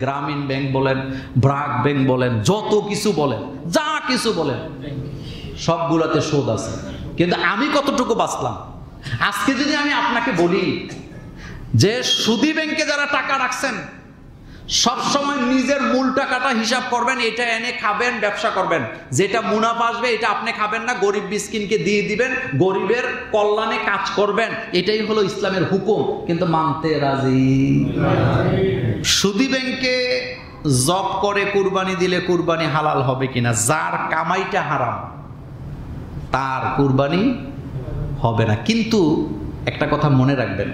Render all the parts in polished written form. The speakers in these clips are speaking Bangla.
গ্রামীণ ব্যাংক বলেন, ব্র্যাক ব্যাংক বলেন, যত কিছু বলেন, যা কিছু বলেন, সবগুলোতে সুদ আছে। কিন্তু আমি কতটুকু বাঁচলাম? আজকে যদি আমি আপনাকে বলি যে সুদী ব্যাংকে যারা টাকা রাখছেন সবসময় নিজের মূল টাকাটা হিসাব করবেন, এটা এনে খাবেন, ব্যবসা করবেন, যেটা মুনাফা আসবে এটা আপনি খাবেন না, গরিব মিসকিনকে দিয়ে দিবেন, গরিবের কল্যাণে কাজ করবেন, এটাই হলো ইসলামের হুকুম। কিন্তু মানতে রাজি। সুদী ব্যাংকে জব করে কুরবানি দিলে কুরবানি হালাল হবে কিনা? যার কামাইটা হারাম তার কুরবানি হবে না। কিন্তু একটা কথা মনে রাখবেন,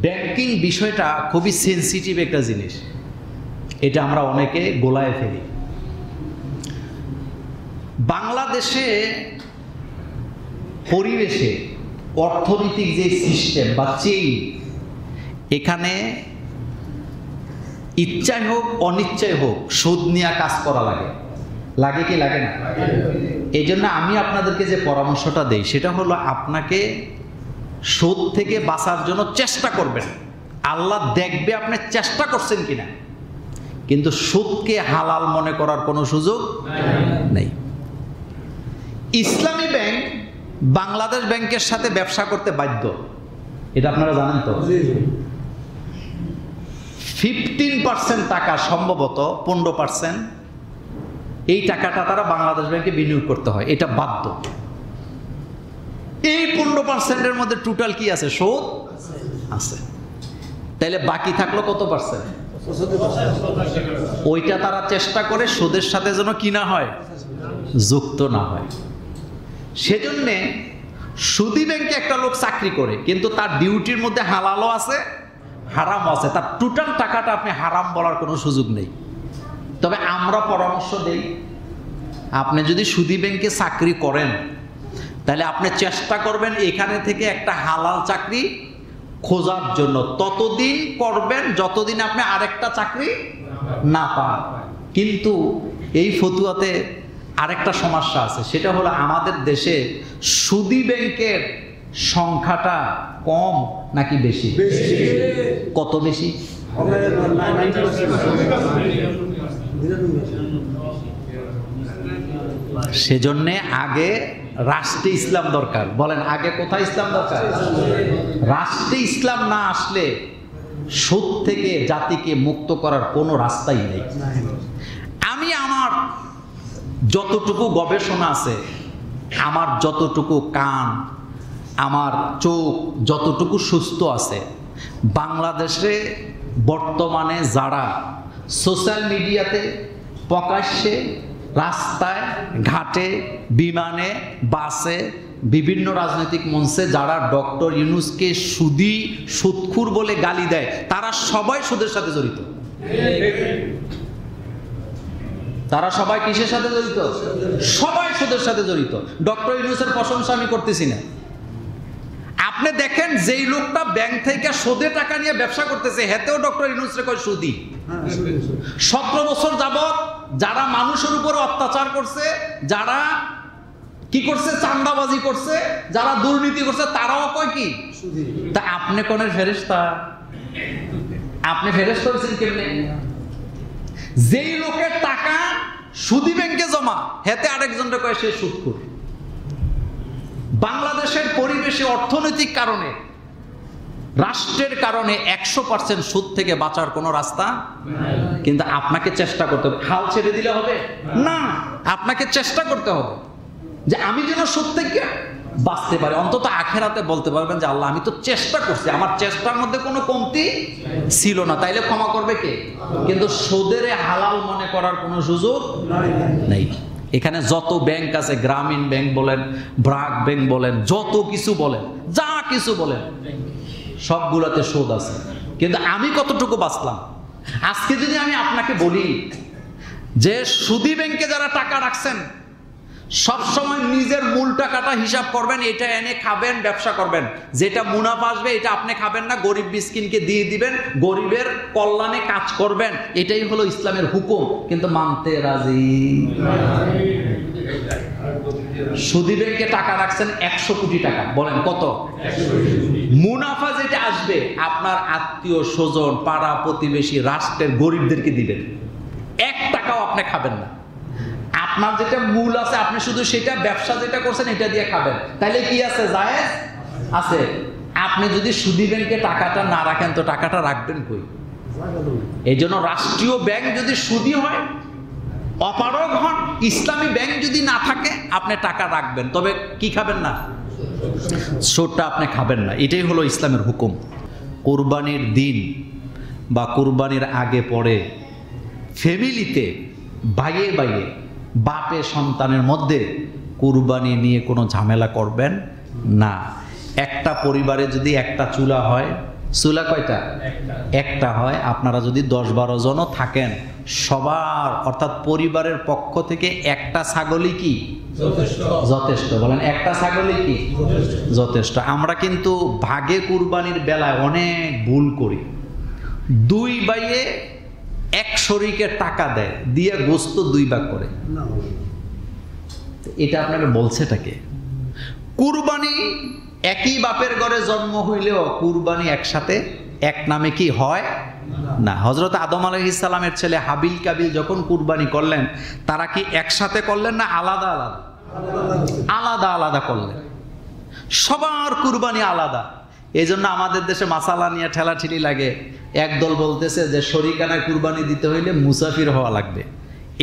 ব্যাংকিং বিষয়টা খুবই সেন্সিটিভ একটা জিনিস, এটা আমরা অনেকে গোলায় ফেলি। বাংলাদেশে পরিবেশে অর্থনৈতিক যে সিস্টেম বা চেইন, এখানে ইচ্ছায় হোক অনিচ্ছায় হোক সুদ নিয়ে কাজ করা লাগে। লাগে কি লাগে না? এই জন্য আমি আপনাদেরকে যে পরামর্শটা দেই সেটা হলো, আপনাকে সুদ থেকে বাঁচার জন্য চেষ্টা করবেন। আল্লাহ দেখবে আপনি চেষ্টা করছেন কিনা, কিন্তু সুদকে হালাল মনে করার কোনো সুযোগ নেই। ইসলামী ব্যাংক বাংলাদেশ ব্যাংকের সাথে ব্যবসা করতে বাধ্য, এটা আপনারা জানেন তো। 15% টাকা, সম্ভবত 15%, এই টাকাটা তারা বাংলাদেশ ব্যাংকে বিনিয়োগ করতে হয়, এটা বাধ্য। এই 15%-এর মধ্যে টোটাল কি আছে? সুদ আছে। তাইলে বাকি থাকলো কত পার্সেন্ট? ওইটা তারা চেষ্টা করে সুদের সাথে যেন কি না হয়, যুক্ত না হয়। সেজন্যে সুদী ব্যাংকে একটা লোক চাকরি করে, কিন্তু তার ডিউটির মধ্যে হালালও আছে হারামও আছে, তার টোটাল টাকাটা আপনি হারাম বলার কোনো সুযোগ নেই। তবে আমরা পরামর্শ দেই, আপনি যদি সুদী ব্যাংকে চাকরি করেন তাহলে আপনি চেষ্টা করবেন এখানে থেকে একটা হালাল চাকরি খোঁজার জন্য। ততদিন করবেন যতদিন আপনি আরেকটা চাকরি না পান। কিন্তু এই ফতুয়াতে আরেকটা সমস্যা আছে, সেটা হলো আমাদের দেশে সুদী ব্যাংকের সংখ্যাটা কম নাকি বেশি? কত বেশি? সেজন্য আগে রাষ্ট্রে ইসলাম দরকার। বলেন, আগে কোথায় ইসলাম দরকার? রাষ্ট্রে ইসলাম না আসলে সুদ থেকে জাতিকে মুক্ত করার কোনো রাস্তাই নেই। আমি আমার যতটুকু গবেষণা আছে, আমার যতটুকু কান, আমার চোখ যতটুকু সুস্থ আছে, বাংলাদেশে বর্তমানে যারা সোশ্যাল মিডিয়াতে প্রকাশ্যে, রাস্তায় ঘাটে, বিমানে, বাসে, বিভিন্ন রাজনৈতিক মঞ্চে যারা ডক্টর ইউনূসকে সুদী, সুদখোর বলে গালি দেয়, তারা সবাই সুদের সাথে জড়িত। তারা সবাই কিসের সাথে জড়িত? সবাই সুদের সাথে জড়িত। ডক্টর ইউনূসের প্রশংসা আমি করতেছি না। আপনি দেখেন, যেই লোকটা ব্যাংক থেকে সুদে টাকা নিয়ে ব্যবসা করতেছে, হেতেও ডক্টর ইউনূস রে কয় সুদী। 17 বছর যাবত যারা মানুষের উপর অত্যাচার করছে, যারা কি করছে, চাঁদাবাজি করছে, যারা দুর্নীতি করছে, তারাও কয় কি সুদী। তা আপনি কোনের ফেরেশতা? আপনি ফেরেশতা হয়েছেন কেমনে? যেই লোকের টাকা সুদী ব্যাংকে জমা, হেতে আরেকজনকে কয় সে সুদখোর। বাংলাদেশের পরিবেশে অর্থনৈতিক কারণে, রাষ্ট্রের কারণে 100% সুদ থেকে বাঁচার কোনো রাস্তা, কিন্তু আপনাকে চেষ্টা করতে হবে। হাল ছেড়ে দিলে হবে না, আপনাকে চেষ্টা করতে হবে যে আমি যেন সুদ থেকে বাঁচতে পারি। অন্তত আখেরাতে বলতে পারবেন যে আল্লাহ, আমি তো চেষ্টা করছি, আমার চেষ্টার মধ্যে কোনো কমতি ছিল না। তাইলে ক্ষমা করবে কে? কিন্তু সুদের হালাল মনে করার কোনো সুযোগ নেই। এখানে যত ব্যাংক আছে, গ্রামীণ ব্যাংক বলেন, ব্র্যাক ব্যাংক বলেন, যত কিছু বলেন, যা কিছু বলেন, সবগুলোতে সুদ আছে। কিন্তু আমি কতটুকু বাঁচলাম? আজকে যদি আমি আপনাকে বলি যে সুদী ব্যাংকে যারা টাকা রাখছেন সবসময় নিজের মূল টাকাটা হিসাব করবেন, এটা এনে খাবেন, ব্যবসা করবেন, যেটা মুনাফা আসবে এটা আপনি খাবেন না, গরিব মিসকিনকে দিয়ে দিবেন, গরিবের কল্যাণে কাজ করবেন, এটাই হলো ইসলামের হুকুম। কিন্তু মানতে রাজি। সুদী ব্যাংকে টাকা রাখছেন 100 কোটি টাকা, বলেন কত? মুনাফা যেটা আসবে আপনার আত্মীয় স্বজন, পাড়া প্রতিবেশী, রাষ্ট্রের গরিবদেরকে দিবেন, 1 টাকাও আপনি খাবেন না। আপনার যেটা মূল আছে আপনি শুধু সেটা ব্যবসা যেটা করছেন এটা দিয়ে খাবেন, তাইলে কি আছে? জায়েজ আছে। আপনি যদি সুদী ব্যাংকে টাকাটা না রাখেন তো টাকাটা রাখবেন কই? এই জন্য রাষ্ট্রীয় ব্যাংক যদি সুদী হয়, অপারগ হন, ইসলামী ব্যাংক যদি না থাকে আপনি টাকা রাখবেন, তবে কি খাবেন না? সুদটা আপনি খাবেন না। এটাই হলো ইসলামের হুকুম। কুরবানির দিন বা কুরবানির আগে পরে ফ্যামিলিতে ভাইয়ে ভাইয়ে, বাপে সন্তানের মধ্যে কুরবানি নিয়ে কোনো ঝামেলা করবেন না। একটা পরিবারে যদি একটা চুলা হয়, চুলা কয়টা? একটা হয়। আপনারা যদি 10-12 জনও থাকেন, সবার অর্থাৎ পরিবারের পক্ষ থেকে একটা ছাগলই কি যথেষ্ট? বলেন, একটা ছাগলই কি যথেষ্ট? আমরা কিন্তু ভাগে কুরবানির বেলায় অনেক ভুল করি। 2 ভাইয়ে 1 শরীকে টাকা দেয়, দিয়ে গোস্ত 2 ভাগ করে। এটা আপনাকে বলছেটাকে? কুরবানি একই বাপের ঘরে জন্ম হইলেও কুরবানি একসাথে এক নামে কি হয় না। হযরত আদম আলাইহিস সালামের ছেলে হাবিল কাবিল যখন কুরবানি করলেন, তারা কি একসাথে করলেন না আলাদা আলাদা? আলাদা আলাদা করলেন। সবার কুরবানি আলাদা। এই জন্য আমাদের দেশে মাসালা নিয়ে ঠেলাঠেলি লাগে। একদল বলতেছে যে শরিকানায় কুরবানি দিতে হইলে মুসাফির হওয়া লাগবে।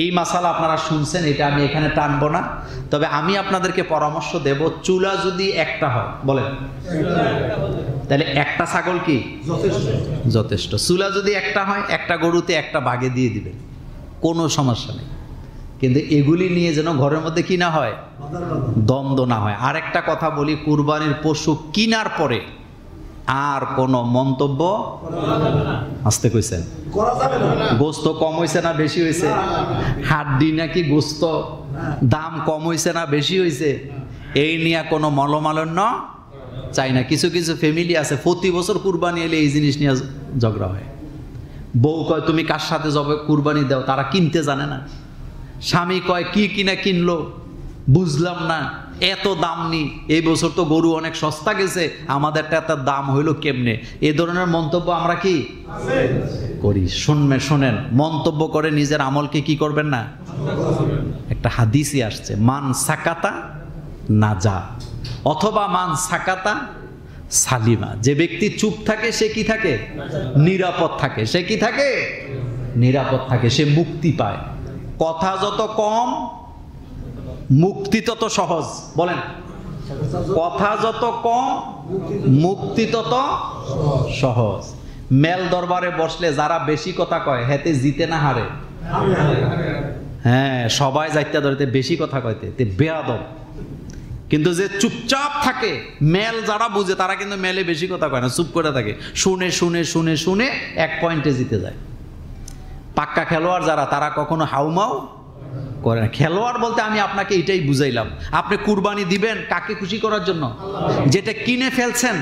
এই মাসালা আপনারা শুনছেন, এটা আমি এখানে টানবো না। তবে আমি আপনাদেরকে পরামর্শ দেব, চুলা যদি একটা হয়, বলেন, তাহলে একটা ছাগল কি যথেষ্ট? চুলা যদি একটা হয়, একটা গরুতে একটা ভাগে দিয়ে দিবেন, কোনো সমস্যা নেই। কিন্তু এগুলি নিয়ে যেন ঘরের মধ্যে কি না হয়, দ্বন্দ্ব না হয়। আর একটা কথা বলি, কুরবানির পশু কিনার পরে আর কোন মন্তব্য আসতে কইছেন? গোস্ত কম হয়েছে না বেশি হয়েছে? হাড্ডি নাকি গোস্ত দাম কম হয়েছে না বেশি হয়েছে? এই নিয়ে কোনো মলমালন্য চাই না। কিছু কিছু ফ্যামিলি আছে প্রতি বছর কুরবানি এলে এই জিনিস নিয়ে ঝগড়া হয়। বউ কয় তুমি কার সাথে যাবে কুরবানি দাও, তারা কিনতে জানে না। স্বামী কয় কি কিনা কিনলো বুঝলাম না, এত দাম নি, এই বছর তো গরু অনেক সস্তা গেছে, আমাদেরটা এত দাম হইলো কেমনে? এই ধরনের মন্তব্য আমরা কি করি? শোনেন, মন্তব্য করে নিজের আমলকে কি করবেন না। একটা হাদিসই আসছে, মান সাকাতা নাজা, অথবা মান সাকাতা সালিমা। যে ব্যক্তি চুপ থাকে সে কি থাকে? নিরাপদ থাকে। সে কি থাকে? নিরাপদ থাকে, সে মুক্তি পায়। কথা যত কম মুক্তি তত সহজ। বলেন, কথা যত কম মুক্তি তত সহজ। মেল দরবারে বসলে যারা বেশি কথা কয় হেতে জিতে না হারে? হ্যাঁ, সবাই যাইতে ধরতে বেশি কথা কইতে তে বেয়াদব। কিন্তু যে চুপচাপ থাকে, মেল যারা বুঝে তারা কিন্তু মেলে বেশি কথা কয় না, চুপ করে থাকে, শুনে শুনে শুনে শুনে 1 পয়েন্টে জিতে যায়। পাক্কা খেলোয়াড় যারা, তারা কখনো হাউমাউ করে না। খেলোয়াড় বলতে আমি আপনাকে এটাই বুঝাইলাম। আপনি কুরবানি দিবেন কাকে খুশি করার জন্য? যেটা কিনে ফেলছেন,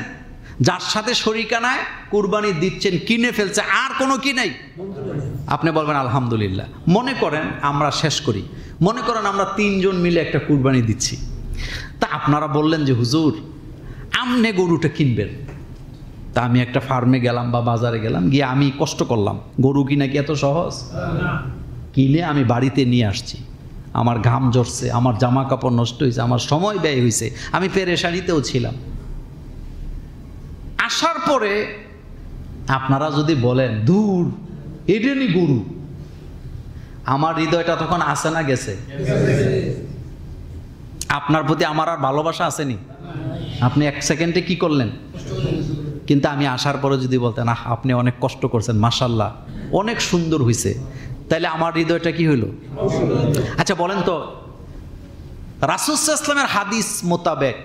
যার সাথে শরিকানায় কুরবানি দিচ্ছেন, কিনে ফেলছে, আর কোনো কি নাই, আপনি বলবেন আলহামদুলিল্লাহ। মনে করেন আমরা শেষ করি, মনে করেন আমরা 3 জন মিলে একটা কুরবানি দিচ্ছি। তা আপনারা বললেন যে হুজুর আমনে গরুটা কিনবেন। তা আমি একটা ফার্মে গেলাম বা বাজারে গেলাম, গিয়ে আমি কষ্ট করলাম, গরু কিনা কি এত সহজ? কিনে আমি বাড়িতে নিয়ে আসছি, আমার ঘাম ঝরছে, আমার জামা কাপড় নষ্ট হয়েছে, আমার সময় ব্যয় হয়েছে, আমি পেরেশানিতেও ছিলাম। আসার পরে আপনারা যদি বলেন দূর এটা নি গরু, আমার হৃদয়টা তখন আসে না গেছে? আপনার প্রতি আমার আর ভালোবাসা আসেনি? আপনি 1 সেকেন্ডে কি করলেন? কিন্তু আমি আসার পরে যদি বলতেন আহ আপনি অনেক কষ্ট করছেন, মাশাআল্লাহ অনেক সুন্দর হয়েছে, তাহলে আমার হৃদয়টা কি হইল? আচ্ছা বলেন তো, রাসূল সাল্লাল্লাহু আলাইহি ওয়াসাল্লামের হাদিস মোতাবেক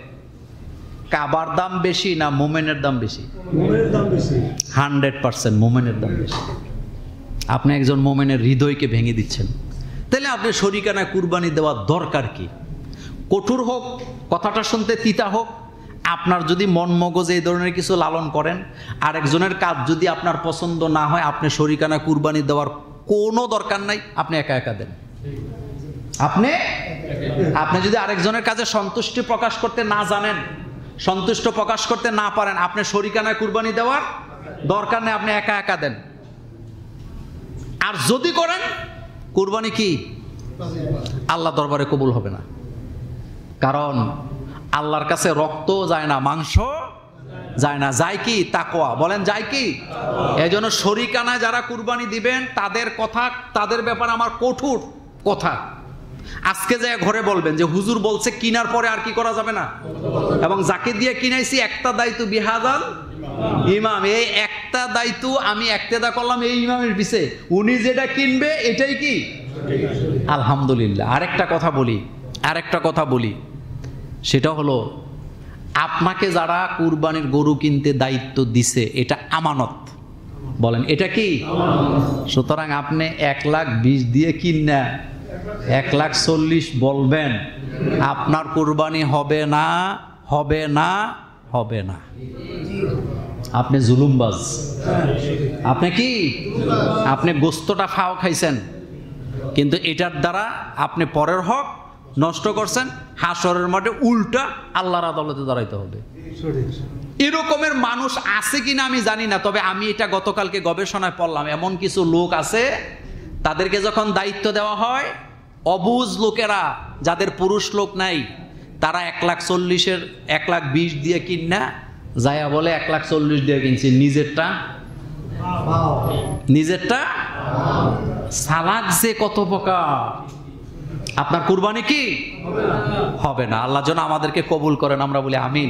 কাবার দাম বেশি না মোমেনের দাম বেশি? মোমেনের দাম বেশি। 100% মোমেনের দাম বেশি। আপনি একজন মোমেনের হৃদয়কে ভেঙে দিচ্ছেন। তাহলে আপনি শরিকানা কুরবানি দেওয়ার দরকার কি? কঠোর হোক, কথাটা শুনতে তিতা হোক, আপনার যদি মন মগজে এই ধরনের কিছু লালন করেন, আর একজনের কাজ যদি আপনার পছন্দ না হয়, আপনি শরিকানা কুরবানি দেওয়ার কোনো দরকার নাই, আপনি একা একা দেন। আপনি আপনি যদি আরেকজনের কাছে সন্তুষ্টি প্রকাশ করতে না জানেন, সন্তুষ্ট প্রকাশ করতে না পারেন, আপনি শরিকানায় কুরবানি দেওয়ার দরকার নেই, আপনি একা একা দেন। আর যদি করেন, কুরবানি কি আল্লাহ দরবারে কবুল হবে না। কারণ আল্লাহর কাছে রক্ত যায় না, মাংস যায় না, যায় কি তাকওয়া। বলেন যায় কি? এজন্য শরিকানায় যারা কুরবানি দিবেন তাদের কথা, তাদের ব্যাপারে আমার কঠোর কথা। আজকে যায় ঘরে বলবেন যে হুজুর বলছে কিনার পরে আর কি করা যাবে না, এবং যাকে দিয়ে কিনাইছি একটা দায়িত্ব বিহাদাল ইমাম, এই একটা দায়িত্ব আমি একতেদা করলাম এই ইমামের পিছে, উনি যেটা কিনবে এটাই কি আলহামদুলিল্লাহ। আরেকটা কথা বলি, সেটা হলো আপনাকে যারা কুরবানির গরু কিনতে দায়িত্ব দিছে এটা আমানত। বলেন এটা কি? সুতরাং আপনি 1,20,000 দিয়ে কিনা 1,40,000 বলবেন, আপনার কুরবানি হবে না, হবে না, হবে না। আপনি জুলুমবাজ। আপনি কি? আপনি গোস্তটা ফাও খাইছেন, কিন্তু এটার দ্বারা আপনি পরের হক নষ্ট করছেন। হাসরের মাঠে উল্টা আল্লাহর আদালতে দাঁড়াইতে হবে। এরকমের মানুষ আছে কিনা আমি জানি না, তবে আমি এটা গতকালকে গবেষণায় পড়লাম। এমন কিছু লোক আছে, তাদেরকে যখন দায়িত্ব দেওয়া হয়, অবুঝ লোকেরা, যাদের পুরুষ লোক নাই, তারা 1,40,000 1,20,000 দিয়ে কিনা যায়া বলে 1,40,000 দিয়ে কিনছি, নিজেরটা সালাক যে কত প্রকার। আপনার কুরবানি কি হবে না। আল্লাহ যেন আমাদেরকে কবুল করেন, আমরা বলি আমিন।